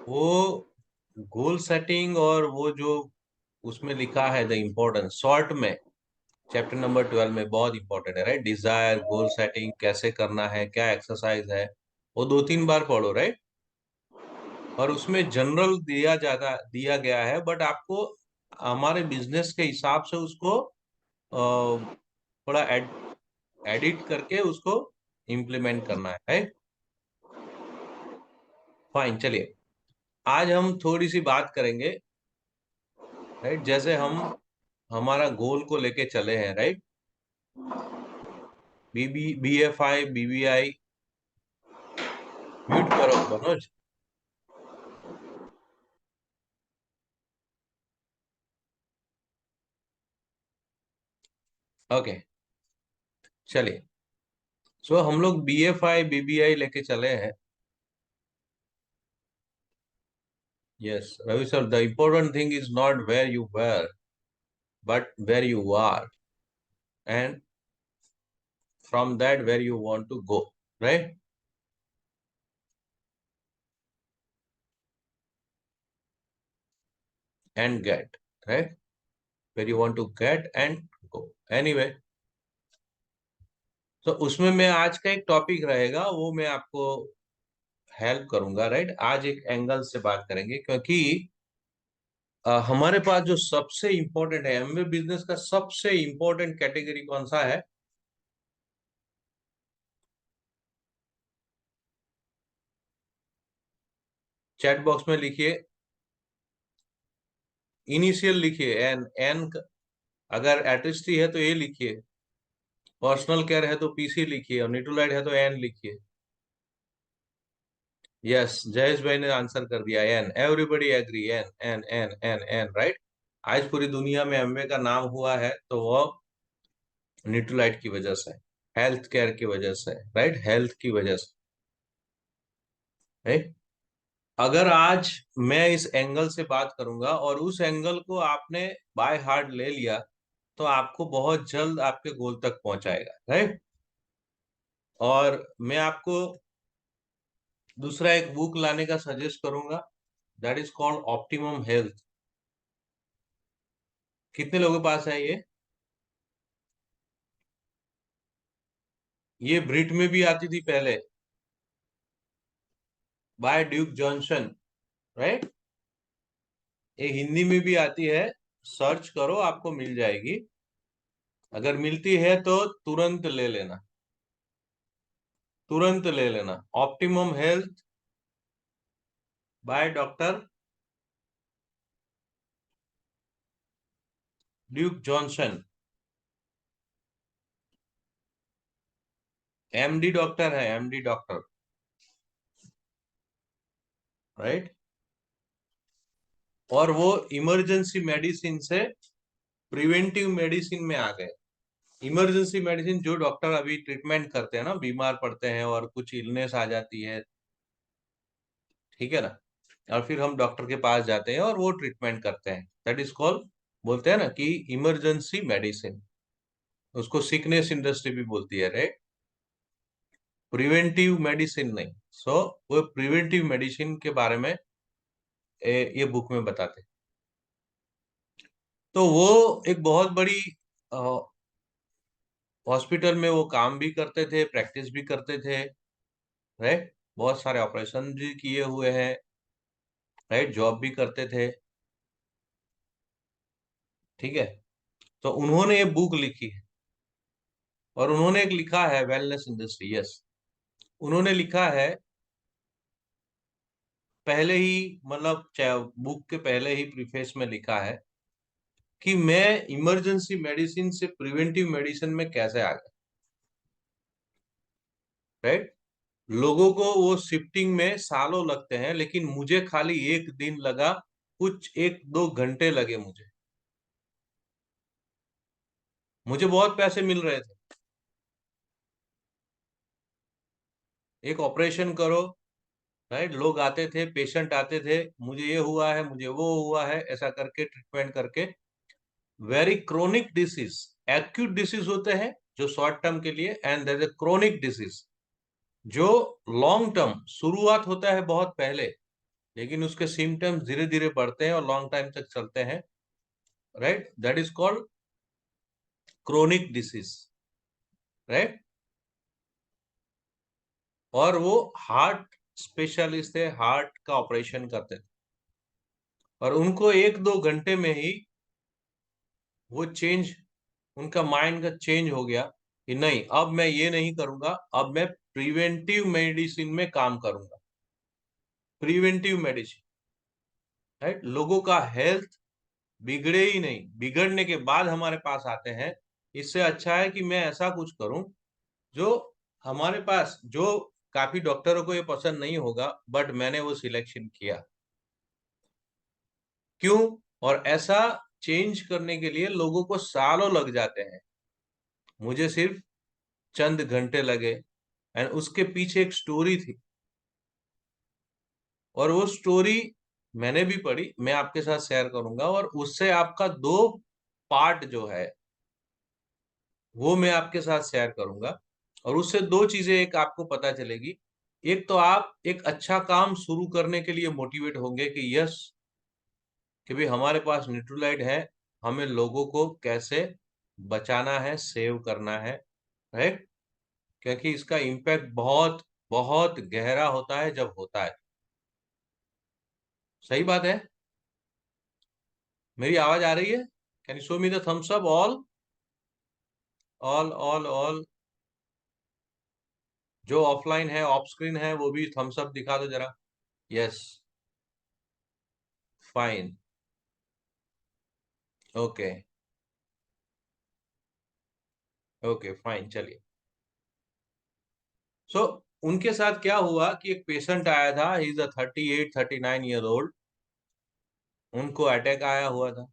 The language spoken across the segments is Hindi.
वो गोल सेटिंग और वो जो उसमें लिखा है द इम्पोर्टेंस शॉर्ट में, चैप्टर नंबर 12 में बहुत इंपॉर्टेंट है, राइट। डिजायर, गोल सेटिंग कैसे करना है, क्या एक्सरसाइज है, वो 2-3 बार पढ़ो, राइट। और उसमें जनरल दिया गया है, बट आपको हमारे बिजनेस के हिसाब से उसको थोड़ा एडिट करके उसको इम्प्लीमेंट करना है, राइट। फाइन, चलिए आज हम थोड़ी सी बात करेंगे, राइट। जैसे हम हमारा गोल को लेके चले हैं, राइट। BFI, BBI, म्यूट करो मनोज। ओके, चलिए। सो हम लोग BFI, BBI लेके चले हैं। Yes Ravi sir, the important thing is not where you were but where you are, and from that where you want to go, right, and get, right, where you want to get and go, anyway. तो उसमें मैं आज का एक टॉपिक रहेगा, वो मैं आपको हेल्प करूंगा, राइट। आज एक एंगल से बात करेंगे, क्योंकि हमारे पास जो सबसे इंपॉर्टेंट है एमवे बिजनेस का, सबसे इंपॉर्टेंट कैटेगरी कौन सा है? चैट बॉक्स में लिखिए, इनिशियल लिखिए, एन एन। अगर एटरिस्टी है तो ए लिखिए, पर्सनल केयर है तो PC लिखिए, और न्यूट्रलाइट है तो एन लिखिए। यस, जयेश भाई ने आंसर कर दिया, एन। एवरीबडी एग्री, एन एन एन एन एन, राइट। आज पूरी दुनिया में एमवे का नाम हुआ है तो वो न्यूट्रलाइट की वजह से, हेल्थ केयर की वजह से, राइट, हेल्थ की वजह से, राइट। अगर आज मैं इस एंगल से बात करूंगा और उस एंगल को आपने बाय हार्ट ले लिया, तो आपको बहुत जल्द आपके गोल तक पहुंचाएगा, राइट। और मैं आपको दूसरा एक बुक लाने का सजेस्ट करूंगा, that is called optimum health. कितने लोगों के पास है ये? ये ब्रिट में भी आती थी पहले, बाय ड्यूक जॉनसन, राइट। ये हिंदी में भी आती है, सर्च करो आपको मिल जाएगी। अगर मिलती है तो तुरंत ले लेना, तुरंत ले लेना। Optimum health by doctor Duke Johnson, MD doctor है, MD डॉक्टर, राइट। और वो इमरजेंसी मेडिसिन से प्रिवेंटिव मेडिसिन में आ गए। इमरजेंसी मेडिसिन जो डॉक्टर अभी ट्रीटमेंट करते हैं ना, बीमार पड़ते हैं और कुछ इलनेस आ जाती है, ठीक है ना, और फिर हम डॉक्टर के पास जाते हैं और वो ट्रीटमेंट करते हैं, दैट इज कॉल्ड, बोलते हैं ना कि इमरजेंसी मेडिसिन। उसको सिकनेस इंडस्ट्री भी बोलती है, राइट। प्रिवेंटिव मेडिसिन नहीं। सो वो प्रिवेंटिव मेडिसिन के बारे में ये बुक में बताते हैं। तो वो एक बहुत बड़ी हॉस्पिटल में वो काम भी करते थे, प्रैक्टिस भी करते थे, राइट। बहुत सारे ऑपरेशन भी किए हुए हैं, राइट, जॉब भी करते थे, ठीक है। तो उन्होंने ये बुक लिखी है, और उन्होंने एक लिखा है वेलनेस इंडस्ट्री, यस। उन्होंने लिखा है पहले ही, मतलब बुक के पहले ही प्रीफेस में लिखा है कि मैं इमरजेंसी मेडिसिन से प्रिवेंटिव मेडिसिन में कैसे आ गया, राइट। लोगों को वो शिफ्टिंग में सालों लगते हैं, लेकिन मुझे खाली एक दिन लगा, कुछ 1-2 घंटे लगे मुझे। मुझे बहुत पैसे मिल रहे थे, एक ऑपरेशन करो, राइट। लोग आते थे, पेशेंट आते थे, मुझे ये हुआ है, मुझे वो हुआ है, ऐसा करके ट्रीटमेंट करके। Very chronic disease, acute disease होते हैं जो शॉर्ट टर्म के लिए, and there is a chronic disease जो लॉन्ग टर्म, शुरुआत होता है बहुत पहले, लेकिन उसके सिम्टम्स धीरे धीरे बढ़ते हैं और लॉन्ग टाइम तक चलते हैं, right? That is called chronic disease, right? और वो हार्ट स्पेशलिस्ट थे, हार्ट का ऑपरेशन करते थे, और उनको 1-2 घंटे में ही वो चेंज, उनका माइंड का चेंज हो गया कि नहीं, अब मैं ये नहीं करूंगा, अब मैं प्रिवेंटिव मेडिसिन में काम करूंगा। Preventive medicine, right? लोगों का हेल्थ बिगड़े ही नहीं, बिगड़ने के बाद हमारे पास आते हैं। इससे अच्छा है कि मैं ऐसा कुछ करूं जो हमारे पास, जो काफी डॉक्टरों को ये पसंद नहीं होगा, बट मैंने वो सिलेक्शन किया। क्यों? और ऐसा चेंज करने के लिए लोगों को सालों लग जाते हैं, मुझे सिर्फ चंद घंटे लगे। एंड उसके पीछे एक स्टोरी थी, और वो स्टोरी मैंने भी पढ़ी, मैं आपके साथ शेयर करूंगा, और उससे आपका दो पार्ट जो है वो मैं आपके साथ शेयर करूंगा। और उससे दो चीजें एक आपको पता चलेगी। एक तो आप एक अच्छा काम शुरू करने के लिए मोटिवेट होंगे कि यस, कि भाई हमारे पास न्यूट्रलाइट है, हमें लोगों को कैसे बचाना है, सेव करना है, राइट? क्योंकि इसका इम्पैक्ट बहुत बहुत गहरा होता है जब होता है। सही बात है। मेरी आवाज आ रही है? Can you show me the thumbs up? All, all, all, all. जो ऑफलाइन है, ऑफ स्क्रीन है, वो भी थम्स अप दिखा दो जरा। Yes, fine, okay, okay, fine, चलिए। सो उनके साथ क्या हुआ कि एक पेशेंट आया था, he is a 38-39 year old. उनको अटैक आया हुआ था,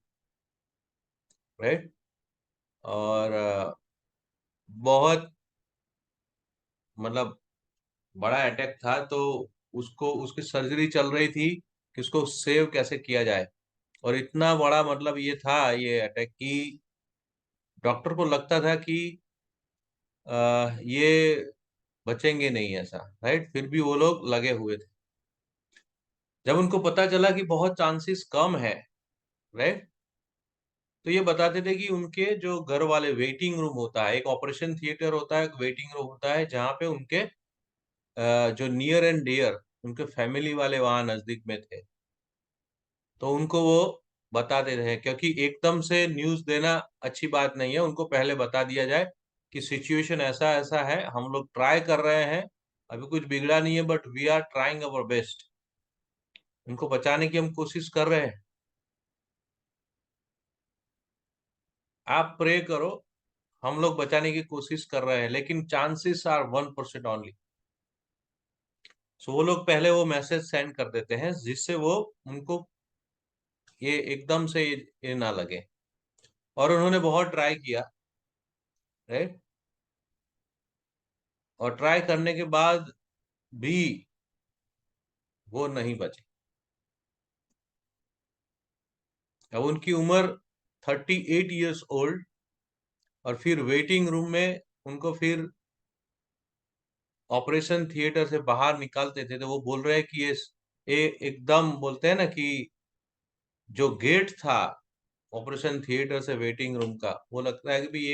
राइट? और बहुत, मतलब बड़ा अटैक था, तो उसको, उसकी सर्जरी चल रही थी कि उसको सेव कैसे किया जाए। और इतना बड़ा, मतलब ये था ये अटैक की डॉक्टर को लगता था कि ये बचेंगे नहीं ऐसा, राइट? फिर भी वो लोग लगे हुए थे। जब उनको पता चला कि बहुत चांसेस कम है, राइट, तो ये बताते थे कि उनके जो घर वाले, वेटिंग रूम होता है, एक ऑपरेशन थिएटर होता है, एक वेटिंग रूम होता है, जहाँ पे उनके जो नियर एंड डियर, उनके फैमिली वाले वहां नजदीक में थे। तो उनको वो बताते रहे, क्योंकि एकदम से न्यूज देना अच्छी बात नहीं है, उनको पहले बता दिया जाए कि सिचुएशन ऐसा ऐसा है, हम लोग ट्राई कर रहे हैं, अभी कुछ बिगड़ा नहीं है, but we are trying our best, उनको बचाने की हम कोशिश कर रहे हैं। आप प्रे करो, हम लोग बचाने की कोशिश कर रहे हैं, लेकिन चांसेस आर 1% ओनली। सो वो लोग पहले वो मैसेज सेंड कर देते हैं, जिससे वो, उनको ये एकदम से ये ना लगे। और उन्होंने बहुत ट्राई किया, राइट? और ट्राई करने के बाद भी वो नहीं बचे। अब उनकी उम्र 38 ईयर्स ओल्ड, और फिर वेटिंग रूम में उनको फिर ऑपरेशन थिएटर से बाहर निकालते थे, तो वो बोल रहे हैं कि ये एकदम, बोलते हैं ना कि जो गेट था ऑपरेशन थिएटर से वेटिंग रूम का, वो लगता है कि भी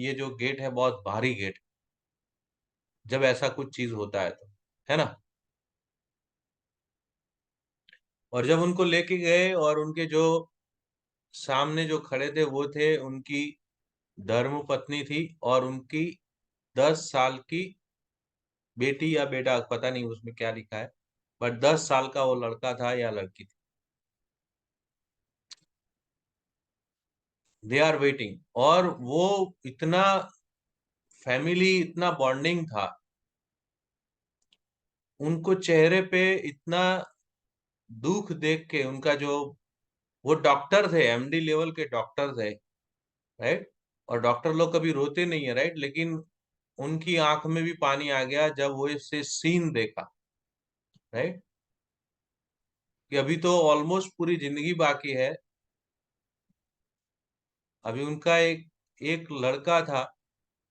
ये जो गेट है बहुत भारी गेट, जब ऐसा कुछ चीज होता है तो, है ना? और जब उनको लेके गए, और उनके जो सामने जो खड़े थे वो थे उनकी धर्म पत्नी थी, और उनकी 10 साल की बेटी या बेटा, पता नहीं उसमें क्या लिखा है, बट 10 साल का वो लड़का था या लड़की थी। दे आर वेटिंग, और वो इतना फैमिली, इतना बॉन्डिंग था, उनको चेहरे पे इतना दुख देख के, उनका जो, वो डॉक्टर थे, एमडी लेवल के डॉक्टर थे, राइट? और डॉक्टर लोग कभी रोते नहीं है, राइट? लेकिन उनकी आंख में भी पानी आ गया जब वो इसे सीन देखा, राइट? कि अभी तो ऑलमोस्ट पूरी जिंदगी बाकी है। अभी उनका एक एक लड़का था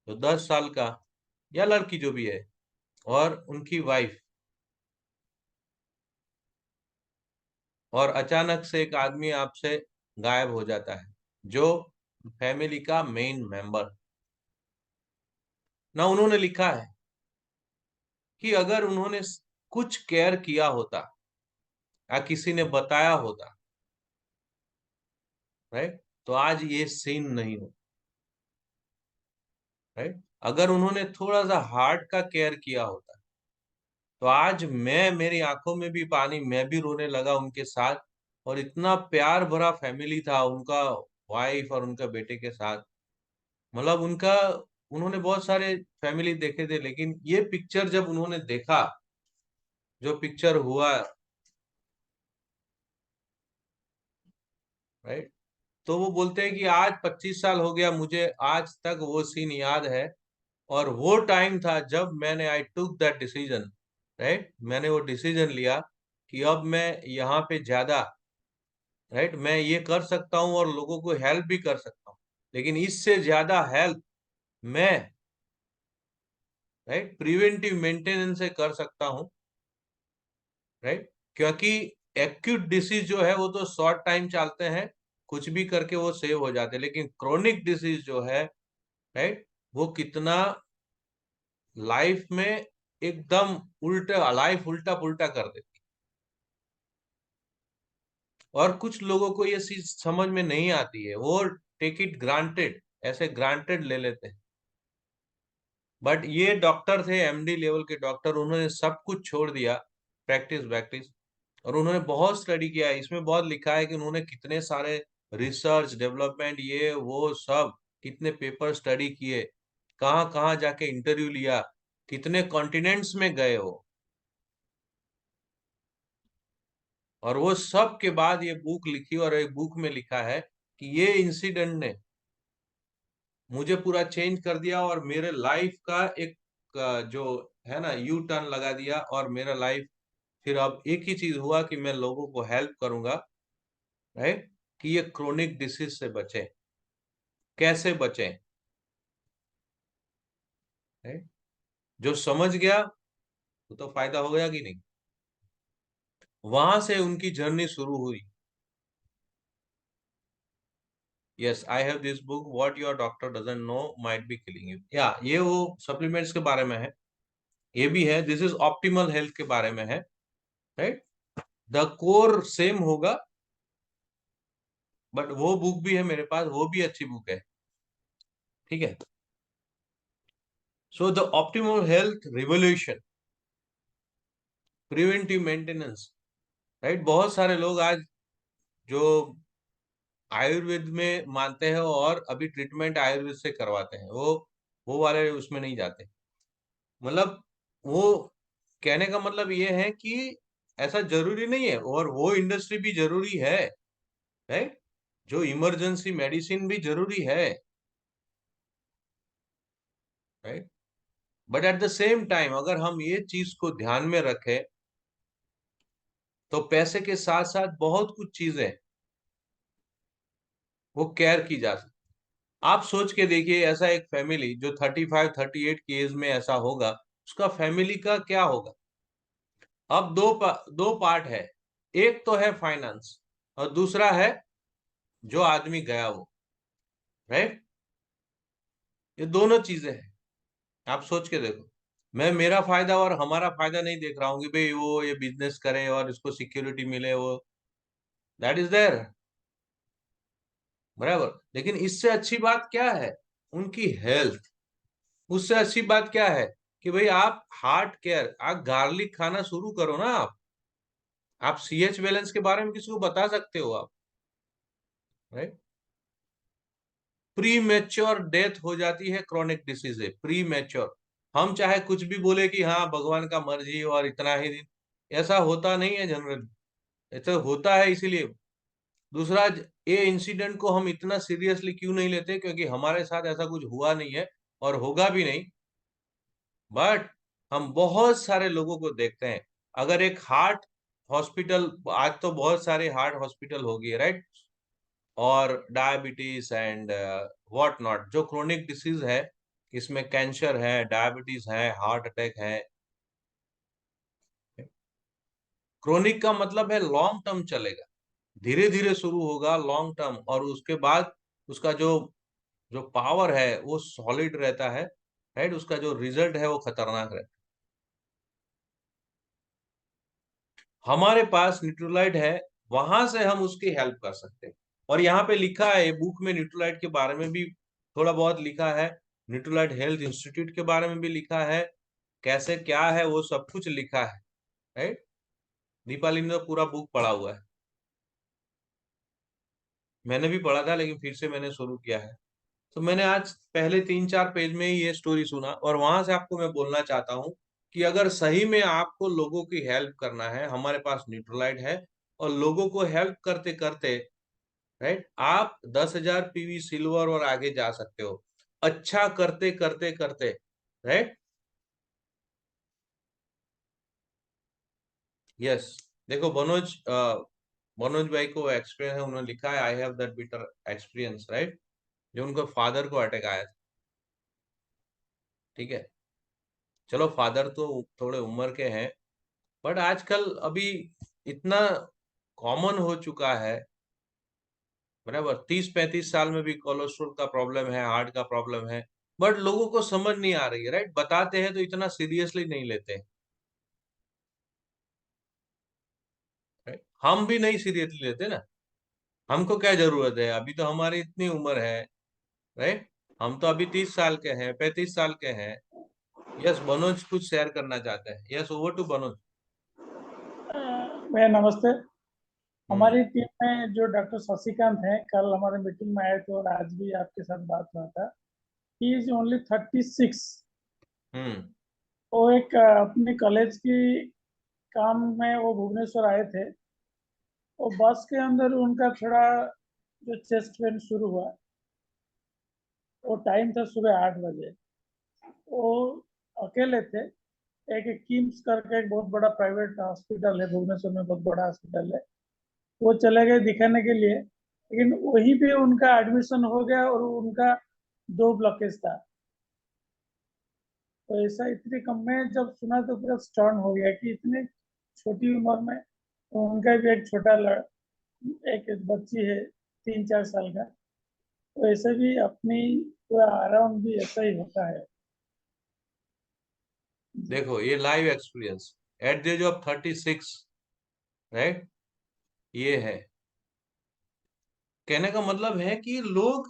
जो 10 साल का, या लड़की जो भी है, और उनकी वाइफ, और अचानक से एक आदमी आपसे गायब हो जाता है, जो फैमिली का मेन मेंबर। ना उन्होंने लिखा है कि अगर उन्होंने कुछ केयर किया होता या किसी ने बताया होता, राइट, तो आज ये सीन नहीं हो, राइट। अगर उन्होंने थोड़ा सा हार्ट का केयर किया होता, तो आज मैं, मेरी आंखों में भी पानी, मैं भी रोने लगा उनके साथ। और इतना प्यार भरा फैमिली था उनका, वाइफ और उनका बेटे के साथ। मतलब उनका, उन्होंने बहुत सारे फैमिली देखे थे, लेकिन ये पिक्चर जब उन्होंने देखा, जो पिक्चर हुआ, राइट, तो वो बोलते हैं कि आज 25 साल हो गया मुझे, आज तक वो सीन याद है। और वो टाइम था जब मैंने, आई टुक दैट डिसीजन, राइट, मैंने वो डिसीजन लिया कि अब मैं यहाँ पे ज्यादा, राइट, मैं ये कर सकता हूँ और लोगों को हेल्प भी कर सकता हूँ, लेकिन इससे ज्यादा हेल्प मैं, राइट, प्रिवेंटिव मेंटेनेंस से कर सकता हूँ, राइट। क्योंकि एक्यूट डिसीज जो है वो तो शॉर्ट टाइम चलते हैं, कुछ भी करके वो सेव हो जाते हैं, लेकिन क्रोनिक डिसीज जो है, राइट, वो कितना लाइफ में एकदम उल्टा, लाइफ उल्टा पुल्टा कर देती। और कुछ लोगों को ये चीज समझ में नहीं आती है, वो टेक इट ग्रांटेड, ऐसे ग्रांटेड ले लेते हैं। बट ये डॉक्टर थे, एमडी लेवल के डॉक्टर, उन्होंने सब कुछ छोड़ दिया, प्रैक्टिस वैक्टिस, और उन्होंने बहुत स्टडी किया है। इसमें बहुत लिखा है कि उन्होंने कितने सारे रिसर्च डेवलपमेंट, ये वो सब, कितने पेपर स्टडी किए, कहाँ कहाँ जाके इंटरव्यू लिया, कितने कॉन्टिनेंट्स में गए हो, और वो सब के बाद ये बुक लिखी। और एक बुक में लिखा है कि ये इंसिडेंट ने मुझे पूरा चेंज कर दिया, और मेरे लाइफ का एक जो है ना, यू टर्न लगा दिया। और मेरा लाइफ फिर अब एक ही चीज हुआ कि मैं लोगों को हेल्प करूंगा, राइट, कि ये क्रोनिक डिसीज से बचे, कैसे बचे, राइट। जो समझ गया वो तो फायदा हो गया कि नहीं। वहां से उनकी जर्नी शुरू हुई। Yes, I have this book, what your doctor doesn't know might be killing you. या ये वो सप्लीमेंट्स के बारे में है, ये भी है, दिस इज ऑप्टिमल हेल्थ के बारे में है, राइट। द कोर सेम होगा, बट वो बुक भी है मेरे पास, वो भी अच्छी बुक है, ठीक है। So the optimal health revolution, preventive maintenance, right. बहुत सारे लोग आज जो आयुर्वेद में मानते हैं और अभी ट्रीटमेंट आयुर्वेद से करवाते हैं, वो वाले उसमें नहीं जाते। मतलब वो, कहने का मतलब ये है कि ऐसा जरूरी नहीं है, और वो इंडस्ट्री भी जरूरी है, राइट, जो इमरजेंसी मेडिसिन भी जरूरी है, right. But at the same time अगर हम ये चीज को ध्यान में रखें, तो पैसे के साथ साथ बहुत कुछ चीजें वो केयर की जा सकती। आप सोच के देखिए, ऐसा एक फैमिली जो 35-38 की एज में ऐसा होगा, उसका फैमिली का क्या होगा। अब दो पार्ट है, एक तो है फाइनेंस, और दूसरा है जो आदमी गया वो, राइट। ये दोनों चीजें हैं, आप सोच के देखो। मैं मेरा फायदा और हमारा फायदा नहीं देख रहा हूँ कि भाई वो ये बिजनेस करे और इसको सिक्योरिटी मिले, वो दैट इज देयर, बराबर। लेकिन इससे अच्छी बात क्या है, उनकी हेल्थ। उससे अच्छी बात क्या है कि भाई आप हार्ट केयर, आप गार्लिक खाना शुरू करो ना। आप सीएच बैलेंस के बारे में किसी को बता सकते हो आप, राइट। प्री मैच्योर डेथ हो जाती है क्रोनिक डिसीज है, प्री मैच्योर। हम चाहे कुछ भी बोले कि हाँ भगवान का मर्जी और इतना ही दिन, ऐसा होता नहीं है जनरल, ऐसा होता है इसीलिए। दूसरा, ये इंसिडेंट को हम इतना सीरियसली क्यों नहीं लेते, क्योंकि हमारे साथ ऐसा कुछ हुआ नहीं है और होगा भी नहीं। बट हम बहुत सारे लोगों को देखते हैं, अगर एक हार्ट हॉस्पिटल, आज तो बहुत सारे हार्ट हॉस्पिटल हो गए, राइट, और डायबिटीज एंड व्हाट नॉट, जो क्रोनिक डिसीज है, इसमें कैंसर है, डायबिटीज है, हार्ट अटैक है, क्रोनिक का मतलब है लॉन्ग टर्म चलेगा, धीरे धीरे शुरू होगा लॉन्ग टर्म, और उसके बाद उसका जो जो पावर है वो सॉलिड रहता है, राइट। उसका जो रिजल्ट है वो खतरनाक रहता है। हमारे पास न्यूट्रोलाइट है, वहां से हम उसकी हेल्प कर सकते हैं। और यहाँ पे लिखा है बुक में, न्यूट्रोलाइट के बारे में भी थोड़ा बहुत लिखा है, न्यूट्रोलाइट हेल्थ इंस्टीट्यूट के बारे में भी लिखा है, कैसे क्या है वो सब कुछ लिखा है, राइट। दीपाली ने तो पूरा बुक पढ़ा हुआ है, मैंने भी पढ़ा था लेकिन फिर से मैंने शुरू किया है। तो मैंने आज पहले 3-4 पेज में ही ये स्टोरी सुना, और वहां से आपको मैं बोलना चाहता हूँ कि अगर सही में आपको लोगों की हेल्प करना है, हमारे पास न्यूट्रोलाइट है, और लोगों को हेल्प करते करते, राइट, आप 10,000 PV सिल्वर और आगे जा सकते हो, अच्छा करते करते करते, राइट। यस, देखो मनोज भाई को एक्सपीरियंस है, उन्होंने लिखा है I have that bitter experience, right. जो उनको फादर को अटैक आया था, ठीक है। चलो फादर तो थोड़े उम्र के हैं, बट आजकल अभी इतना कॉमन हो चुका है, बराबर, 30-35 साल में भी कोलेस्ट्रॉल का प्रॉब्लम है, हार्ट का प्रॉब्लम है, बट लोगों को समझ नहीं आ रही है, राइट। बताते हैं तो इतना सीरियसली नहीं लेते हैं, राइट। हम भी नहीं सीरियसली लेते ना, हमको क्या जरूरत है, अभी तो हमारी इतनी उम्र है, राइट। हम तो अभी 30 साल के हैं, 35 साल के हैं। यस, मनोज कुछ शेयर करना चाहते हैं। Yes, over to Manoj. भैया नमस्ते। हम्म। हमारी टीम में जो डॉक्टर शशिकांत हैं, कल हमारे मीटिंग में आए थे और आज भी आपके साथ बात हुआ था। He is only 36। हम्म। वो एक अपने कॉलेज की काम में वो भुवनेश्वर आए थे। वो बस के अंदर उनका थोड़ा जो चेस्ट पेन शुरू हुआ। वो टाइम था सुबह 8 बजे। वो अकेले थे। एक किम्स करके एक बहुत बड़ा प्राइवेट हॉस्पिटल है भुवनेश्वर में, बहुत बड़ा हॉस्पिटल है। वो चले गए दिखाने के लिए, लेकिन वहीं पे उनका एडमिशन हो गया और उनका 2 ब्लॉकेज था। तो ऐसा इतनी कम में जब सुना तो पूरा स्टर्न हो गया कि इतने छोटी उम्र में। तो उनका भी एक एक बच्ची है 3-4 साल का। तो ऐसे भी अपनी पूरा अराउंड भी ऐसा ही होता है। जी। देखो ये live experience, at the age of 36, right, ये है। कहने का मतलब है कि लोग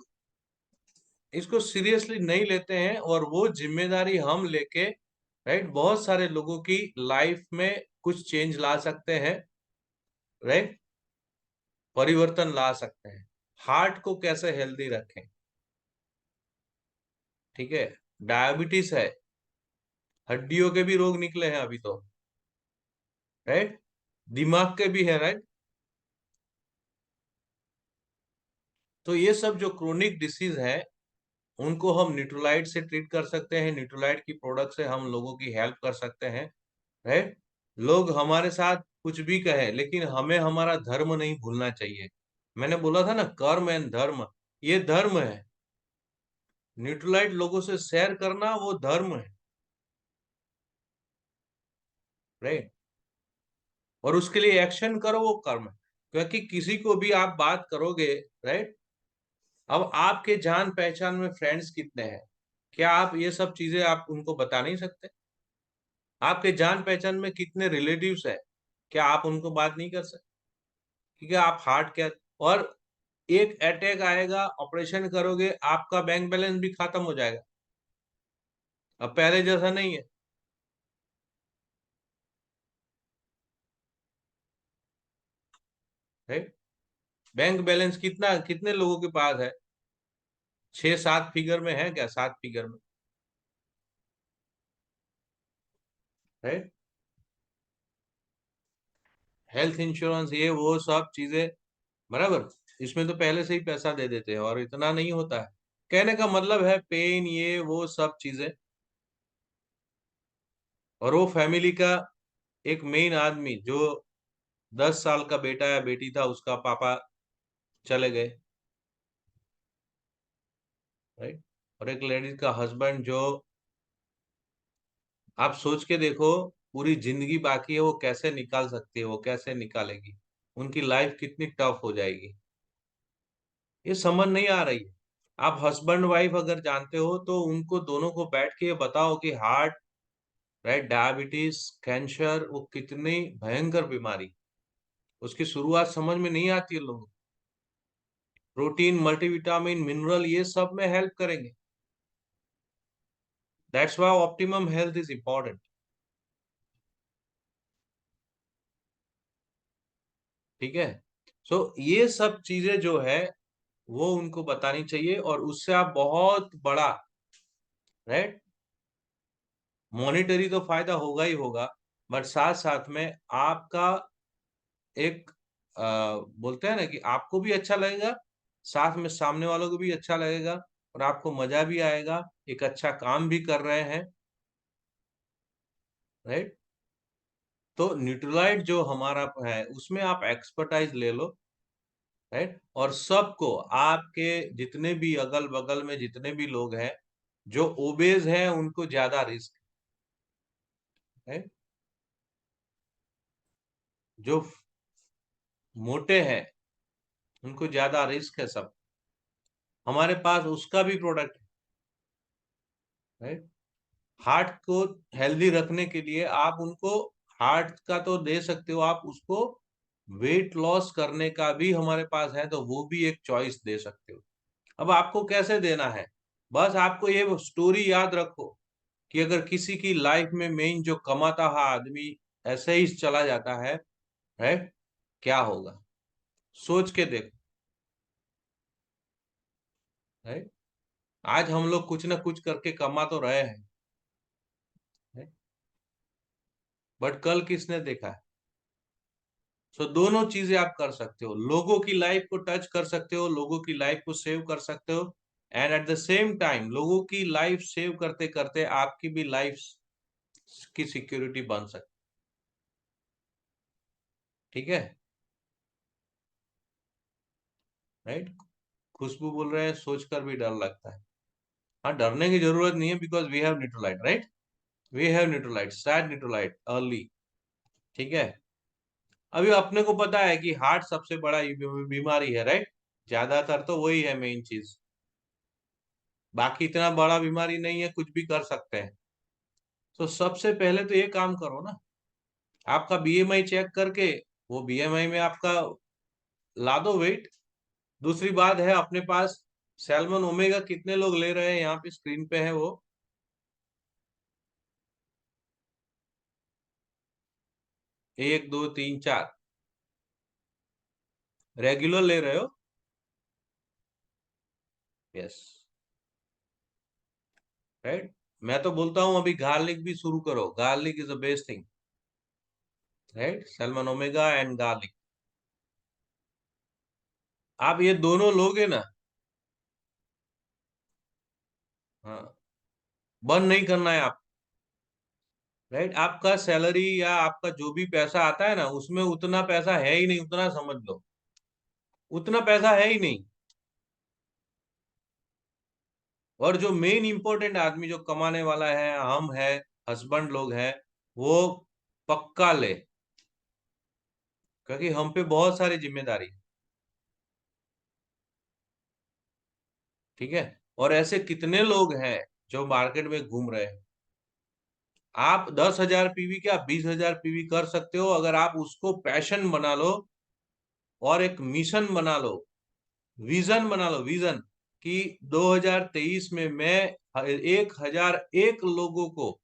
इसको सीरियसली नहीं लेते हैं, और वो जिम्मेदारी हम लेके, राइट, बहुत सारे लोगों की लाइफ में कुछ चेंज ला सकते हैं, राइट, परिवर्तन ला सकते हैं। हार्ट को कैसे हेल्दी रखें, ठीक है। डायबिटीज है, हड्डियों के भी रोग निकले हैं अभी तो, राइट, दिमाग के भी है, राइट। तो ये सब जो क्रोनिक डिसीज है, उनको हम न्यूट्रोलाइट से ट्रीट कर सकते हैं, न्यूट्रोलाइट की प्रोडक्ट से हम लोगों की हेल्प कर सकते हैं, राइट। लोग हमारे साथ कुछ भी कहे, लेकिन हमें हमारा धर्म नहीं भूलना चाहिए। मैंने बोला था ना, कर्म एंड धर्म, ये धर्म है। न्यूट्रलाइट लोगों से शेयर करना वो धर्म है, राइट। और उसके लिए एक्शन करो, वो कर्म है। क्योंकि किसी को भी आप बात करोगे, राइट। अब आपके जान पहचान में फ्रेंड्स कितने हैं, क्या आप ये सब चीजें आप उनको बता नहीं सकते? आपके जान पहचान में कितने रिलेटिव्स है, क्या आप उनको बात नहीं कर सकते? क्योंकि आप हार्ट क्या, और एक अटैक आएगा, ऑपरेशन करोगे, आपका बैंक बैलेंस भी खत्म हो जाएगा, अब पहले जैसा नहीं है, राइट। बैंक बैलेंस कितना, कितने लोगों के पास है? 6-7 फिगर में है क्या? 7 फिगर में, राइट। हेल्थ इंश्योरेंस, ये वो सब चीजें, बराबर, इसमें तो पहले से ही पैसा दे देते हैं और इतना नहीं होता है। कहने का मतलब है पेन, ये वो सब चीजें, और वो फैमिली का एक मेन आदमी जो 10 साल का बेटा या बेटी था, उसका पापा चले गए, राइट। और एक लेडीज का हस्बैंड जो, आप सोच के देखो, पूरी जिंदगी बाकी है, वो कैसे निकाल सकती है, वो कैसे निकालेगी, उनकी लाइफ कितनी टफ हो जाएगी, ये समझ नहीं आ रही है। आप हस्बैंड वाइफ अगर जानते हो तो उनको दोनों को बैठ के ये बताओ कि हार्ट, राइट, डायबिटीज, कैंसर, वो कितनी भयंकर बीमारी, उसकी शुरुआत समझ में नहीं आती है लोगों को। प्रोटीन, मल्टीविटामिन, मिनरल, ये सब में हेल्प करेंगे। That's why optimum health is important. ठीक है। सो ये सब चीजें जो है वो उनको बतानी चाहिए, और उससे आप बहुत बड़ा, राइट, मॉनिटरी तो फायदा होगा ही होगा, बट साथ साथ में आपका एक बोलते हैं ना कि आपको भी अच्छा लगेगा, साथ में सामने वालों को भी अच्छा लगेगा, और आपको मजा भी आएगा, एक अच्छा काम भी कर रहे हैं, राइट। तो न्यूट्रलाइट जो हमारा है उसमें आप एक्सपर्टाइज ले लो, राइट, और सबको, आपके जितने भी अगल बगल में जितने भी लोग हैं जो ओबेज हैं उनको ज्यादा रिस्क है, जो मोटे हैं उनको ज्यादा रिस्क है सब। हमारे पास उसका भी प्रोडक्ट है, राइट। हार्ट को हेल्दी रखने के लिए आप उनको हार्ट का तो दे सकते हो, आप उसको वेट लॉस करने का भी हमारे पास है, तो वो भी एक चॉइस दे सकते हो। अब आपको कैसे देना है, बस आपको ये स्टोरी याद रखो कि अगर किसी की लाइफ में मेन जो कमाता हुआ आदमी ऐसे ही चला जाता है क्या होगा, सोच के देखो, है। आज हम लोग कुछ ना कुछ करके कमा तो रहे हैं, है? बट कल किसने देखा है। सो दोनों चीजें आप कर सकते हो, लोगों की लाइफ को टच कर सकते हो, लोगों की लाइफ को सेव कर सकते हो, and at the same time लोगों की लाइफ सेव करते करते आपकी भी लाइफ की सिक्योरिटी बन सकती। ठीक है, राइट। खुशबू बोल रहे हैं सोचकर भी डर लगता है। हाँ, डरने की जरूरत नहीं है, because we have Nutrilite, right. We have Nutrilite, start Nutrilite early. ठीक है। अभी अपने को पता है कि हार्ट सबसे बड़ा बीमारी है, राइट। ज्यादातर तो वही है मेन चीज, बाकी इतना बड़ा बीमारी नहीं है, कुछ भी कर सकते हैं। तो सबसे पहले तो ये काम करो ना, आपका बीएमआई चेक करके वो बीएमआई में आपका ला दो वेट। दूसरी बात है अपने पास सैल्मन ओमेगा कितने लोग ले रहे हैं, यहाँ पे स्क्रीन पे है वो, 1 2 3 4 रेगुलर ले रहे हो। Yes, right. मैं तो बोलता हूँ अभी गार्लिक भी शुरू करो, garlic is the best thing, right, salmon omega and garlic. आप ये दोनों लोगे ना, हाँ, बंद नहीं करना है आप, राइट। आपका सैलरी या आपका जो भी पैसा आता है ना उसमें उतना पैसा है ही नहीं, उतना समझ लो, उतना पैसा है ही नहीं। और जो मेन इंपॉर्टेंट आदमी जो कमाने वाला है हम है, हस्बैंड लोग हैं, वो पक्का ले, क्योंकि हम पे बहुत सारी जिम्मेदारी है। ठीक है। और ऐसे कितने लोग हैं जो मार्केट में घूम रहे हैं। आप 10,000 पीवी क्या 20,000 पीवी कर सकते हो, अगर आप उसको पैशन बना लो और एक मिशन बना लो, विजन बना लो, विजन कि 2023 में मैं 1,001 लोगों को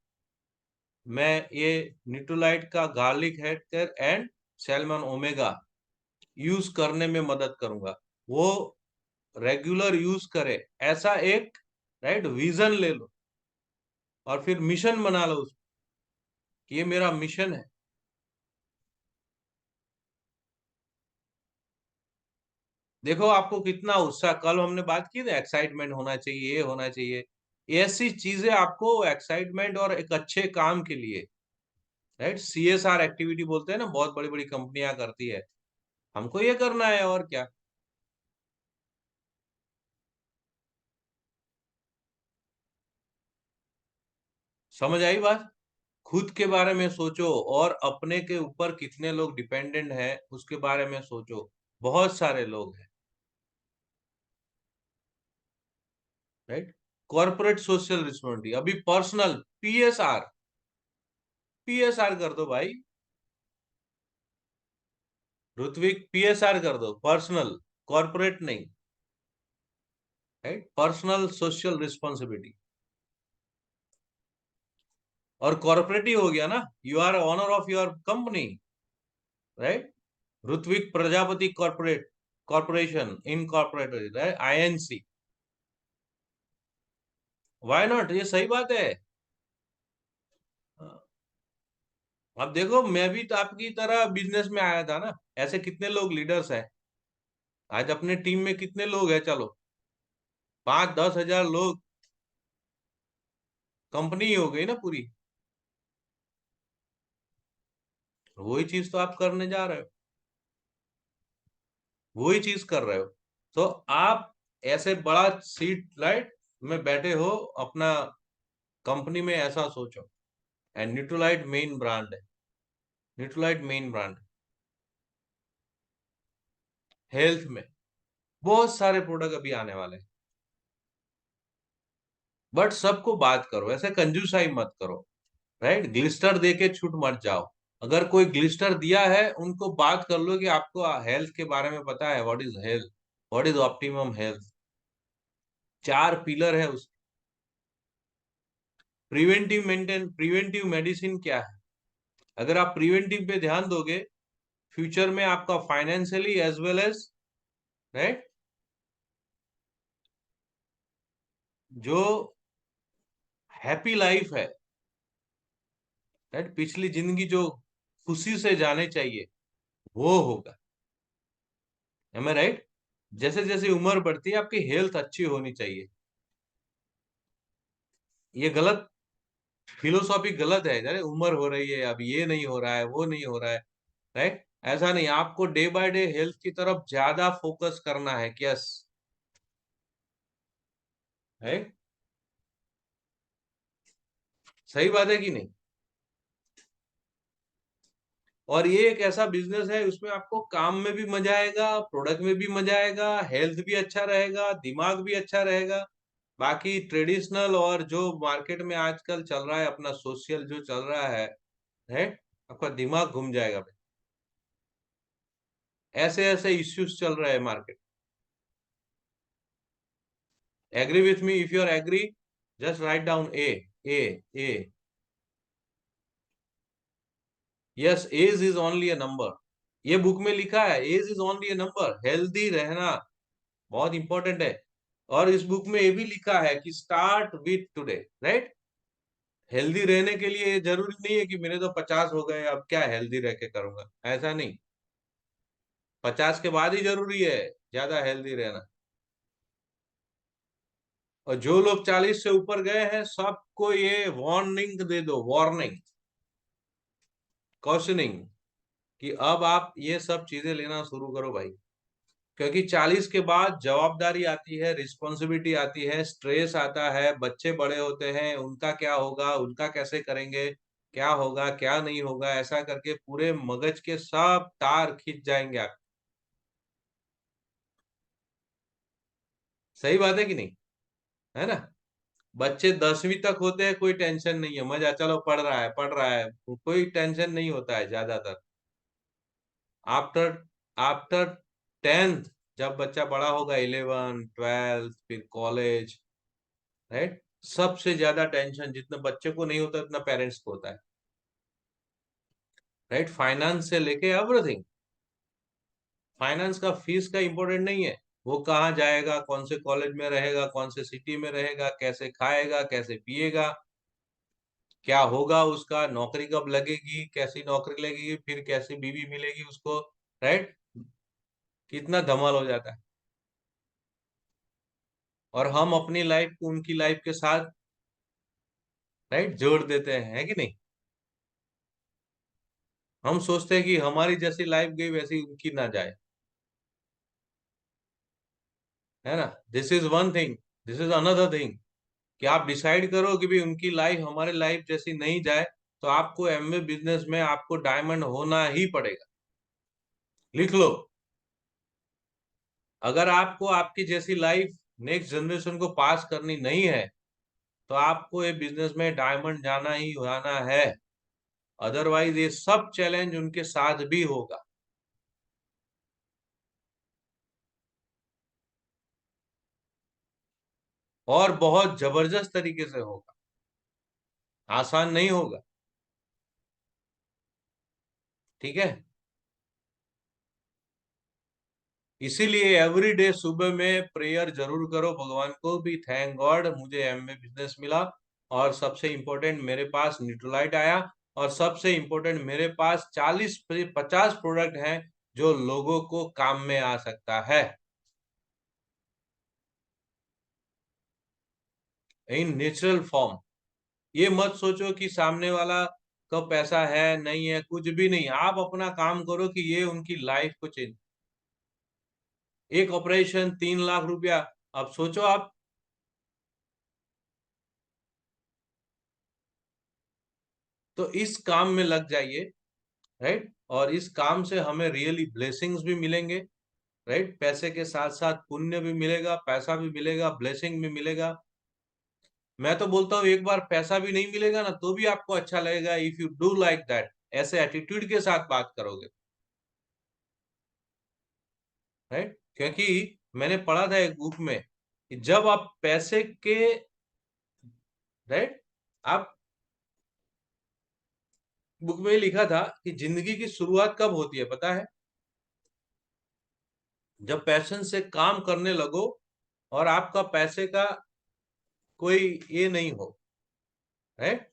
मैं ये न्यूट्रोलाइट का garlic head care and salmon omega use करने में मदद करूंगा, वो रेगुलर यूज करे, ऐसा एक, राइट, विजन ले लो, और फिर मिशन बना लो उसको कि ये मेरा मिशन है। देखो आपको कितना उत्साह, कल हमने बात की ना, एक्साइटमेंट होना चाहिए, ये होना चाहिए, ऐसी चीजें आपको एक्साइटमेंट और एक अच्छे काम के लिए, राइट, सीएसआर एक्टिविटी बोलते हैं ना, बहुत बड़ी बड़ी कंपनियां करती है, हमको ये करना है और क्या। समझ आई बात। खुद के बारे में सोचो और अपने के ऊपर कितने लोग डिपेंडेंट हैं उसके बारे में सोचो। बहुत सारे लोग हैं, राइट। कॉर्पोरेट सोशल रिस्पॉन्सिबिलिटी, अभी पर्सनल पीएसआर, पीएसआर कर दो भाई, ऋत्विक पीएसआर कर दो, पर्सनल, कॉर्पोरेट नहीं, राइट। पर्सनल सोशल रिस्पॉन्सिबिलिटी और कॉर्पोरेट ही हो गया ना, you are owner of your company, right. Ritwik Prajapati corporate, corporation incorporated, right, INC. Why not, ये सही बात है। अब देखो, मैं भी तो आपकी तरह बिजनेस में आया था ना, ऐसे कितने लोग लीडर्स हैं आज अपने टीम में, कितने लोग हैं, चलो 5-10 हजार लोग, कंपनी ही हो गई ना पूरी। वही चीज तो आप करने जा रहे हो, वही चीज कर रहे हो। तो आप ऐसे बड़ा सीट राइट में बैठे हो, अपना कंपनी में ऐसा सोचो। एंड न्यूट्रोलाइट मेन ब्रांड है, न्यूट्रोलाइट मेन ब्रांड, हेल्थ में बहुत सारे प्रोडक्ट अभी आने वाले हैं, बट सबको बात करो, ऐसे कंजूसाई मत करो, राइट। ग्लिस्टर दे के छूट मत जाओ। अगर कोई ग्लिस्टर दिया है, उनको बात कर लो कि आपको हेल्थ के बारे में पता है, what is health, what is optimum health. 4 pillar है उस। प्रिवेंटिव मेडिसिन क्या है? अगर आप प्रिवेंटिव पे ध्यान दोगे, फ्यूचर में आपका financially as well as, right, जो हैप्पी लाइफ है, राइट, पिछली जिंदगी जो खुशी से जाने चाहिए, वो होगा। Am I right? जैसे जैसे उम्र बढ़ती है, आपकी हेल्थ अच्छी होनी चाहिए। ये गलत फिलोसॉफी, गलत है। अरे उम्र हो रही है, अब ये नहीं हो रहा है, वो नहीं हो रहा है, राइट। ऐसा नहीं, आपको डे बाय डे हेल्थ की तरफ ज्यादा फोकस करना है। यस, राइट, सही बात है कि नहीं? और ये एक ऐसा बिजनेस है, उसमें आपको काम में भी मजा आएगा, प्रोडक्ट में भी मजा आएगा, हेल्थ भी अच्छा रहेगा, दिमाग भी अच्छा रहेगा। बाकी ट्रेडिशनल और जो मार्केट में आजकल चल रहा है, अपना सोशल जो चल रहा है, आपका दिमाग घूम जाएगा भाई। ऐसे ऐसे इश्यूज चल रहे हैं market. Agree with me, if you are agree, just write down a, a, a. Yes, age is only a number. ये बुक में लिखा है, age is only a number. Healthy रहना बहुत इंपॉर्टेंट है। और इस बुक में ये भी लिखा है कि start with today, right. Healthy रहने के लिए जरूरी नहीं है कि मेरे तो 50 हो गए, अब क्या हेल्दी रह के करूंगा, ऐसा नहीं। 50 के बाद ही जरूरी है ज्यादा हेल्दी रहना। और जो लोग 40 से ऊपर गए हैं, सबको ये वार्निंग दे दो, वार्निंग, कॉशनिंग, कि अब आप ये सब चीजें लेना शुरू करो भाई। क्योंकि 40 के बाद जवाबदारी आती है, रिस्पॉन्सिबिलिटी आती है, स्ट्रेस आता है, बच्चे बड़े होते हैं, उनका क्या होगा, उनका कैसे करेंगे, क्या होगा क्या नहीं होगा, ऐसा करके पूरे मगज के सब तार खींच जाएंगे आप। सही बात है कि नहीं? है ना? बच्चे 10वीं तक होते हैं, कोई टेंशन नहीं है, मजा, चलो पढ़ रहा है पढ़ रहा है, कोई टेंशन नहीं होता है ज्यादातर। आफ्टर आफ्टर 10th, जब बच्चा बड़ा होगा, 11, 12, फिर कॉलेज, राइट, सबसे ज्यादा टेंशन जितना बच्चे को नहीं होता उतना पेरेंट्स को होता है, राइट। फाइनेंस से लेके एवरीथिंग। फाइनेंस का, फीस का इंपॉर्टेंट नहीं है, वो कहाँ जाएगा, कौन से कॉलेज में रहेगा, कौन से सिटी में रहेगा, कैसे खाएगा, कैसे पिएगा, क्या होगा उसका, नौकरी कब लगेगी, कैसी नौकरी लगेगी, फिर कैसी बीवी मिलेगी उसको, राइट। कितना धमाल हो जाता है। और हम अपनी लाइफ को उनकी लाइफ के साथ, राइट, जोड़ देते हैं, है कि नहीं? हम सोचते हैं कि हमारी जैसी लाइफ गई वैसी उनकी ना जाए, है ना। This is one thing, this is another thing, कि आप डिसाइड करो कि भी उनकी लाइफ हमारे लाइफ जैसी नहीं जाए, तो आपको एमवे बिजनेस में आपको डायमंड होना ही पड़ेगा। लिख लो। अगर आपको आपकी जैसी लाइफ नेक्स्ट जनरेशन को पास करनी नहीं है तो आपको ये बिजनेस में डायमंड जाना ही जाना है। अदरवाइज ये सब चैलेंज उनके साथ भी होगा। और बहुत जबरदस्त तरीके से होगा। आसान नहीं होगा। ठीक है। इसीलिए एवरी डे सुबह में प्रेयर जरूर करो भगवान को भी, थैंक गॉड मुझे एमवे बिजनेस मिला, और सबसे इंपॉर्टेंट मेरे पास न्यूट्रलाइट आया, और सबसे इंपॉर्टेंट मेरे पास 40-50 प्रोडक्ट हैं जो लोगों को काम में आ सकता है इन नेचुरल फॉर्म। ये मत सोचो कि सामने वाला का पैसा है नहीं है, कुछ भी नहीं। आप अपना काम करो कि ये उनकी लाइफ को चेंज। एक ऑपरेशन 3 लाख रुपया। अब सोचो आप। तो इस काम में लग जाइए। राइट। और इस काम से हमें रियली ब्लेसिंग्स भी मिलेंगे। राइट। पैसे के साथ साथ पुण्य भी मिलेगा, पैसा भी मिलेगा, ब्लेसिंग भी मिलेगा। मैं तो बोलता हूँ एक बार पैसा भी नहीं मिलेगा ना तो भी आपको अच्छा लगेगा, if you do like that, ऐसे एटीट्यूड के साथ बात करोगे। राइट। क्योंकि मैंने पढ़ा था एक बुक में कि जब आप पैसे के, राइट, आप, बुक में लिखा था कि जिंदगी की शुरुआत कब होती है पता है? जब पैशन से काम करने लगो और आपका पैसे का कोई ये नहीं हो। राइट।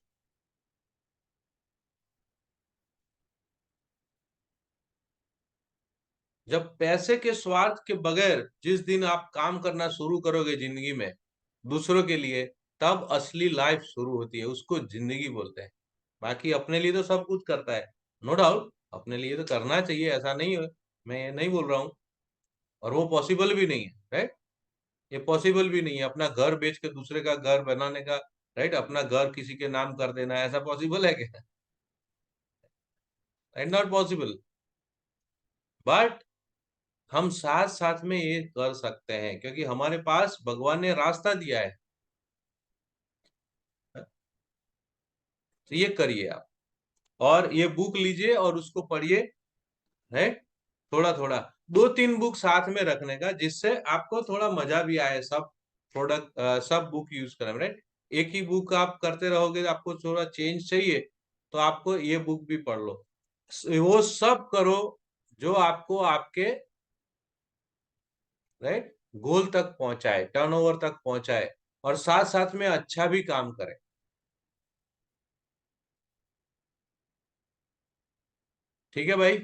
जब पैसे के स्वार्थ के बगैर जिस दिन आप काम करना शुरू करोगे जिंदगी में दूसरों के लिए, तब असली लाइफ शुरू होती है, उसको जिंदगी बोलते हैं। बाकी अपने लिए तो सब कुछ करता है, नो डाउट, अपने लिए तो करना चाहिए, ऐसा नहीं है, मैं ये नहीं बोल रहा हूँ। और वो पॉसिबल भी नहीं है। राइट। ये पॉसिबल भी नहीं है अपना घर बेच के दूसरे का घर बनाने का। राइट। अपना घर किसी के नाम कर देना, ऐसा पॉसिबल है क्या? Right, not possible. बट हम साथ साथ में ये कर सकते हैं क्योंकि हमारे पास भगवान ने रास्ता दिया है। तो ये करिए आप, और ये बुक लीजिए और उसको पढ़िए। है। थोड़ा थोड़ा 2-3 बुक साथ में रखने का जिससे आपको थोड़ा मजा भी आए सब प्रोडक्ट, सब बुक यूज करें। राइट। एक ही बुक आप करते रहोगे, आपको थोड़ा चेंज चाहिए तो आपको ये बुक भी पढ़ लो। वो सब करो जो आपको आपके, राइट, गोल तक पहुंचाए, टर्नओवर तक पहुंचाए, और साथ साथ में अच्छा भी काम करे। ठीक है भाई।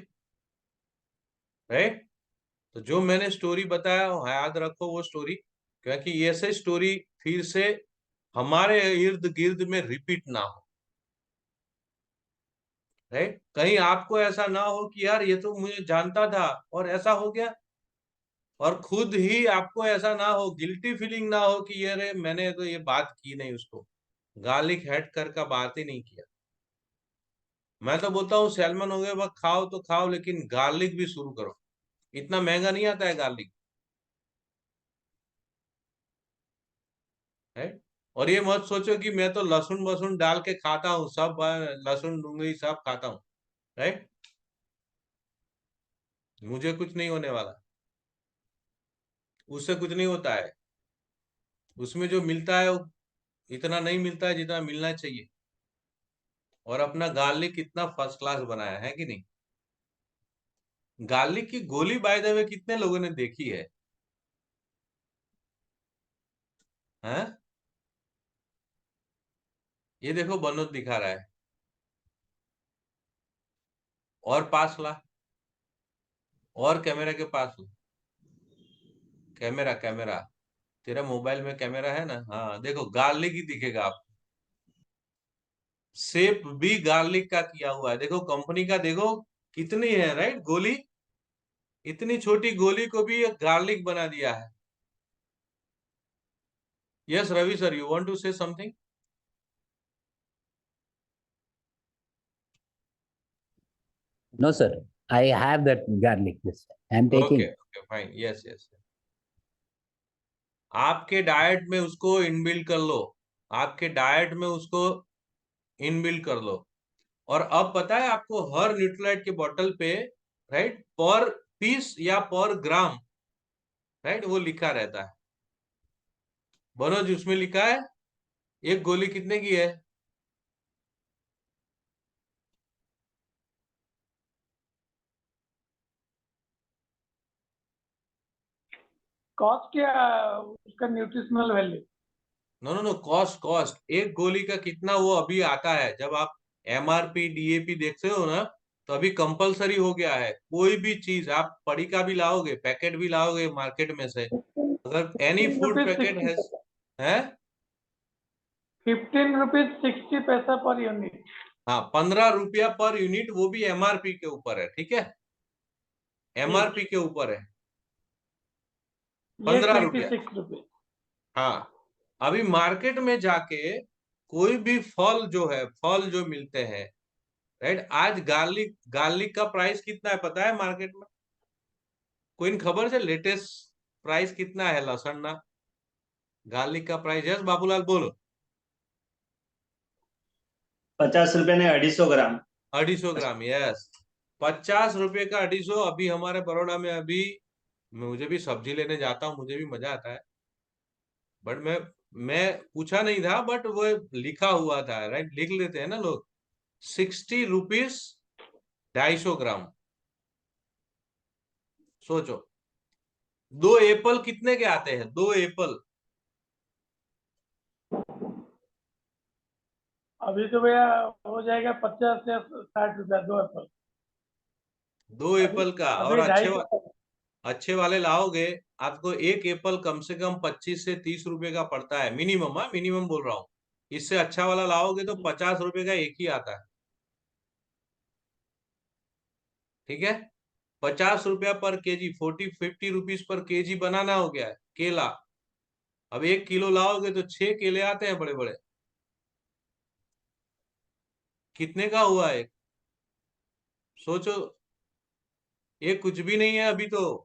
राइट। तो जो मैंने स्टोरी बताया वो याद रखो वो स्टोरी, क्योंकि ये ऐसे स्टोरी फिर से हमारे इर्द गिर्द में रिपीट ना हो। राइट। कहीं आपको ऐसा ना हो कि यार ये तो मुझे जानता था और ऐसा हो गया, और खुद ही आपको ऐसा ना हो, गिल्टी फीलिंग ना हो कि ये रे मैंने तो ये बात की नहीं उसको, गार्लिक हेड कर का बात ही नहीं किया। मैं तो बोलता हूँ सैलमन हो गए वह खाओ तो खाओ, लेकिन गार्लिक भी शुरू करो। इतना महंगा नहीं आता है गार्लिक। है। और ये मत सोचो कि मैं तो लहसुन वसुन डाल के खाता हूँ सब, लहसुन डूंगरी सब खाता हूँ। राइट। मुझे कुछ नहीं होने वाला, उससे कुछ नहीं होता है। उसमें जो मिलता है वो इतना नहीं मिलता है जितना मिलना चाहिए। और अपना गार्लिक कितना फर्स्ट क्लास बनाया है कि नहीं? गार्लिक की गोली बाय द वे कितने लोगों ने देखी है? हैं? ये देखो बनोद दिखा रहा है। और पास ला, और कैमरा के पास ला। कैमरा कैमरा, तेरा मोबाइल में कैमरा है ना? हाँ देखो गार्लिक ही दिखेगा आप। शेप भी गार्लिक का किया हुआ है, देखो कंपनी का, देखो कितनी है, राइट, गोली। इतनी छोटी गोली को भी गार्लिक बना दिया है। Yes Ravi sir, you want to say something? No, sir. I have that garlic. Yes, I am taking. Okay okay fine, yes yes. आपके डाइट में उसको इनबिल्ड कर लो, आपके डाइट में उसको इनबिल्ड कर लो। और अब पता है आपको हर न्यूट्रीलाइट के बोतल पे, राइट, पर पीस या पर ग्राम, राइट, वो लिखा रहता है। मनोज, उसमें लिखा है एक गोली कितने की है? कॉस्ट क्या उसका nutritional value? No no no, cost cost, एक गोली का कितना वो अभी आता है। जब आप एमआरपी डीएपी देखते हो ना, तो अभी कंपलसरी हो गया है। कोई भी चीज आप पड़िका भी लाओगे, पैकेट भी लाओगे मार्केट में से, अगर any 15 food rupees packet 60 has, पैसा। है, 15 रुपीज 60 पैसा पर यूनिट। हाँ, 15 रुपया पर यूनिट, वो भी एमआरपी के ऊपर है, ठीक है, ठीक, एमआरपी के ऊपर है, ये 15 रुपया। 26 रुपीज। हाँ, अभी मार्केट में जाके कोई भी फल जो है, फल जो मिलते हैं, राइट, आज गार्लिक, गार्लिक का प्राइस कितना है पता है मार्केट में? कोई इन खबर से लेटेस्ट प्राइस कितना है लहसुन ना, गार्लिक का प्राइस? यस बाबूलाल बोलो। 50 रुपए ने 250 ग्राम। 250 ग्राम, यस, 50 रुपए का 250। अभी हमारे बड़ौदा में अभी, मुझे भी सब्जी लेने जाता हूँ, मुझे भी मजा आता है, बट मैं पूछा नहीं था, बट वो लिखा हुआ था, राइट, लिख लेते हैं ना लोग। 60 रुपीज 250 ग्राम। सोचो, 2 एप्पल कितने के आते हैं? 2 एप्पल, अभी तो भैया हो जाएगा 50 या 60 रुपया 2 एप्पल। अभी दो एप्पल का, और अभी 250। अच्छे वाले लाओगे, आपको एक एप्पल कम से कम 25 से 30 रुपए का पड़ता है मिनिमम। हाँ, मिनिमम बोल रहा हूँ। इससे अच्छा वाला लाओगे तो 50 रुपए का एक ही आता है, ठीक है। 50 रुपया पर केजी, 40-50 रुपीज पर केजी बनाना हो गया है केला। अब 1 किलो लाओगे तो 6 केले आते हैं बड़े बड़े। कितने का हुआ एक? सोचो, ये कुछ भी नहीं है अभी तो।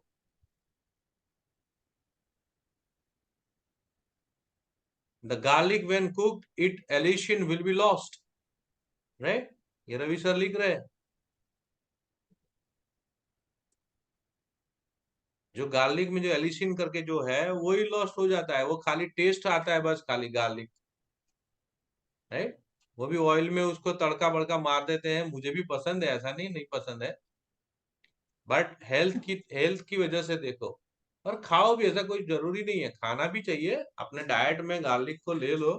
The garlic when cooked it allicin will be lost, right, ये रवि सर लिख रहे हैं। जो गार्लिक में जो एलिशन करके जो है वही लॉस्ट हो जाता है, वो खाली टेस्ट आता है बस, खाली गार्लिक, राइट। वो भी ऑयल में उसको तड़का बड़का मार देते हैं, मुझे भी पसंद है, ऐसा नहीं नहीं पसंद है, बट हेल्थ की वजह से देखो। और खाओ भी, ऐसा कोई जरूरी नहीं है, खाना भी चाहिए अपने डाइट में, गार्लिक को ले लो,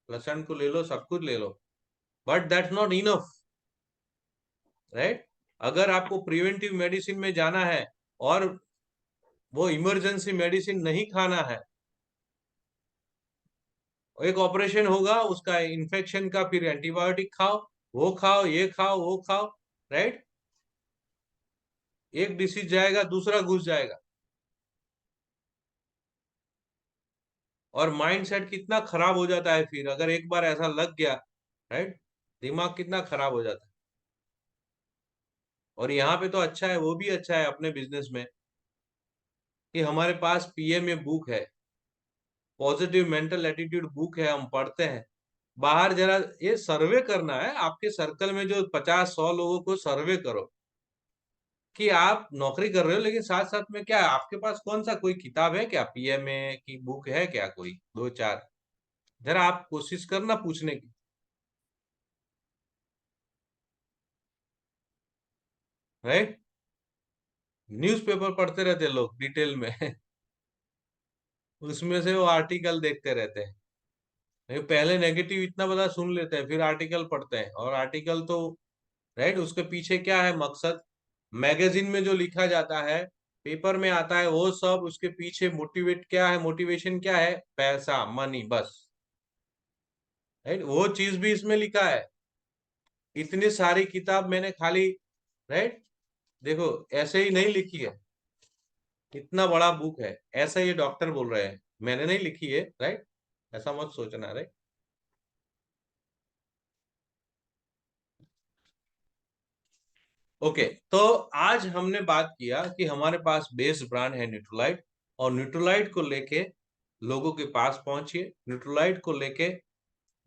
लहसुन को ले लो, सब कुछ ले लो, but that's not enough, right. अगर आपको प्रिवेंटिव मेडिसिन में जाना है और वो इमरजेंसी मेडिसिन नहीं खाना है, एक ऑपरेशन होगा उसका इन्फेक्शन का, फिर एंटीबायोटिक खाओ, वो खाओ, ये खाओ, वो खाओ, राइट, एक डिसीज जाएगा दूसरा घुस जाएगा। और माइंड सेट कितना खराब हो जाता है फिर, अगर एक बार ऐसा लग गया, राइट, दिमाग कितना खराब हो जाता है। और यहाँ पे तो अच्छा है, वो भी अच्छा है अपने बिजनेस में, कि हमारे पास पीएमए बुक है, पॉजिटिव मेंटल एटीट्यूड बुक है, हम पढ़ते हैं। बाहर जरा ये सर्वे करना है, आपके सर्कल में जो 50-100 लोगों को सर्वे करो कि आप नौकरी कर रहे हो, लेकिन साथ साथ में क्या आपके पास कौन सा कोई किताब है क्या, पीएमए की बुक है क्या, कोई दो चार? जरा आप कोशिश करना पूछने की, राइट। न्यूज़पेपर पढ़ते रहते हैं लोग डिटेल में उसमें से वो आर्टिकल देखते रहते हैं। नहीं, पहले नेगेटिव इतना बड़ा सुन लेते हैं, फिर आर्टिकल पढ़ते हैं, और आर्टिकल तो, राइट, उसके पीछे क्या है मकसद, मैगजीन में जो लिखा जाता है, पेपर में आता है, वो सब उसके पीछे मोटिवेट क्या है, मोटिवेशन क्या है, पैसा, मनी, बस, राइट। वो चीज भी इसमें लिखा है। इतनी सारी किताब मैंने खाली, राइट, देखो, ऐसे ही नहीं लिखी है, इतना बड़ा बुक है, ऐसा ये डॉक्टर बोल रहे हैं, मैंने नहीं लिखी है, राइट, ऐसा मत सोचना, राइट। ओके, तो आज हमने बात किया कि हमारे पास बेस ब्रांड है न्यूट्रोलाइट, और न्यूट्रोलाइट को लेके लोगों के पास पहुंचिए, न्यूट्रोलाइट को लेके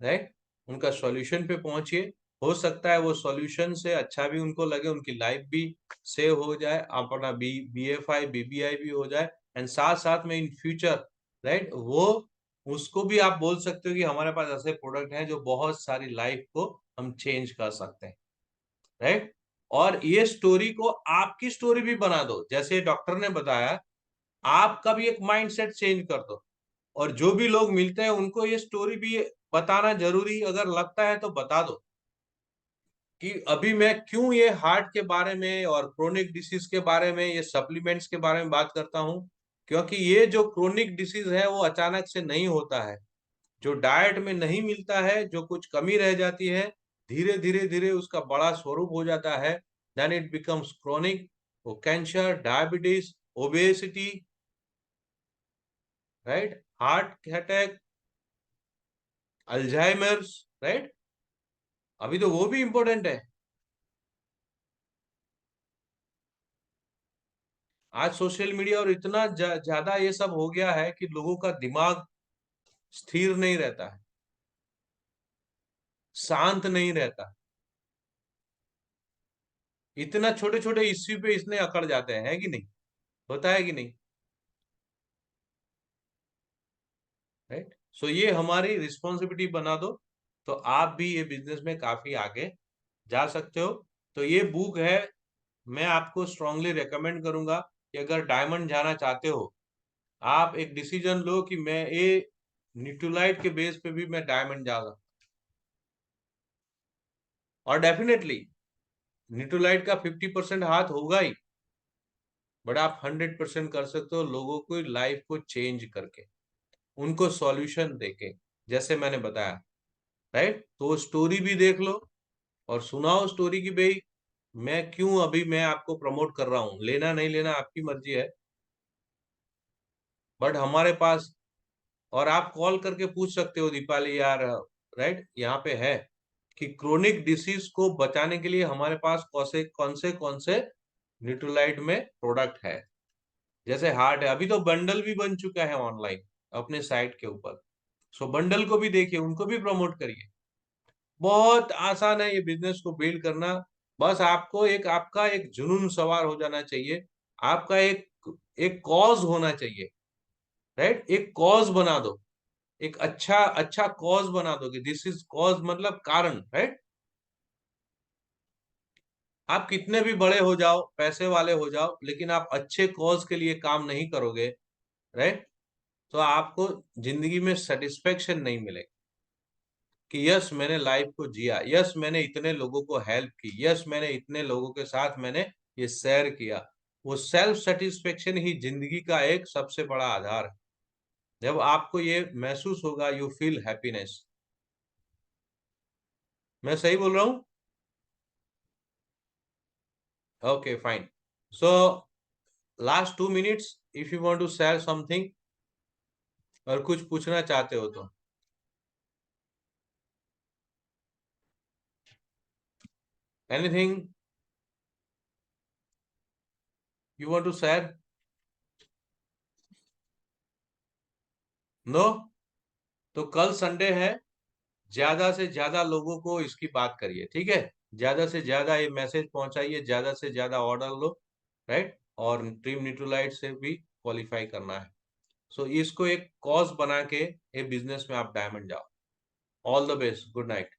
राइट उनका सॉल्यूशन पे पहुंचिए। हो सकता है वो सॉल्यूशन से अच्छा भी उनको लगे, उनकी लाइफ भी सेव हो जाए, अपना BFI BBI भी हो जाए, एंड साथ साथ में इन फ्यूचर राइट वो उसको भी आप बोल सकते हो कि हमारे पास ऐसे प्रोडक्ट हैं जो बहुत सारी लाइफ को हम चेंज कर सकते हैं, राइट। और ये स्टोरी को आपकी स्टोरी भी बना दो, जैसे डॉक्टर ने बताया, आपका भी एक माइंडसेट चेंज कर दो, और जो भी लोग मिलते हैं उनको ये स्टोरी भी बताना जरूरी अगर लगता है तो बता दो कि अभी मैं क्यों ये हार्ट के बारे में और क्रोनिक डिसीज के बारे में, ये सप्लीमेंट्स के बारे में बात करता हूँ। क्योंकि ये जो क्रोनिक डिसीज है वो अचानक से नहीं होता है, जो डाइट में नहीं मिलता है, जो कुछ कमी रह जाती है, धीरे धीरे धीरे उसका बड़ा स्वरूप हो जाता है, देन इट बिकम्स क्रोनिक। वो cancer, diabetes, obesity, right, heart attack, Alzheimer's, right. अभी तो वो भी इंपॉर्टेंट है। आज सोशल मीडिया और इतना ज्यादा ये सब हो गया है कि लोगों का दिमाग स्थिर नहीं रहता है, शांत नहीं रहता। इतना छोटे छोटे इश्यू पे इसने अकड़ जाते हैं, है कि नहीं? होता है कि नहीं? राइट। सो ये हमारी रिस्पॉन्सिबिलिटी बना दो, तो आप भी ये बिजनेस में काफी आगे जा सकते हो। तो ये बुक है, मैं आपको स्ट्रांगली रेकमेंड करूंगा कि अगर डायमंड जाना चाहते हो, आप एक डिसीजन लो कि मैं ये न्यूट्रोलाइट के बेस पे भी मैं डायमंड जा सकता। और डेफिनेटली न्यूट्रोलाइट का 50% हाथ होगा ही, बट आप 100% कर सकते हो लोगों को लाइफ को चेंज करके, उनको सॉल्यूशन देके, जैसे मैंने बताया, राइट। तो स्टोरी भी देख लो और सुनाओ स्टोरी की, भाई मैं क्यों अभी मैं आपको प्रमोट कर रहा हूँ, लेना नहीं लेना आपकी मर्जी है, बट हमारे पास, और आप कॉल करके पूछ सकते हो दीपाली यार, राइट, यहाँ पे है कि क्रोनिक डिसीज को बचाने के लिए हमारे पास कौन से न्यूट्रोलाइट में प्रोडक्ट है। जैसे हार्ट है, अभी तो बंडल भी बन चुका है ऑनलाइन अपने साइट के ऊपर, सो बंडल को भी देखिए, उनको भी प्रमोट करिए। बहुत आसान है ये बिजनेस को बिल्ड करना। बस आपको आपका एक जुनून सवार हो जाना चाहिए, आपका एक एक कॉज होना चाहिए, राइट। एक कॉज बना दो, एक अच्छा अच्छा कॉज बना दो कि दिस इज कॉज, मतलब कारण, राइट। आप कितने भी बड़े हो जाओ, पैसे वाले हो जाओ, लेकिन आप अच्छे कॉज के लिए काम नहीं करोगे, राइट, तो आपको जिंदगी में सेटिस्फेक्शन नहीं मिलेगा कि यस मैंने लाइफ को जिया, यस मैंने इतने लोगों को हेल्प की, यस मैंने इतने लोगों के साथ मैंने ये शेयर किया। वो सेल्फ सेटिस्फेक्शन ही जिंदगी का एक सबसे बड़ा आधार है। जब आपको ये महसूस होगा, यू फील हैप्पीनेस। मैं सही बोल रहा हूँ? Okay fine. So last 2 minutes, if you want to share something, और कुछ पूछना चाहते हो तो। Anything you want to share? No? तो कल संडे है, ज्यादा से ज्यादा लोगों को इसकी बात करिए, ठीक है। ज्यादा से ज्यादा ये मैसेज पहुंचाइए, ज्यादा से ज्यादा ऑर्डर लो, राइट। और ड्रीम न्यूट्रोलाइट से भी क्वालिफाई करना है। सो इसको एक कॉज बना के ये बिजनेस में आप डायमंड जाओ। All the best, good night.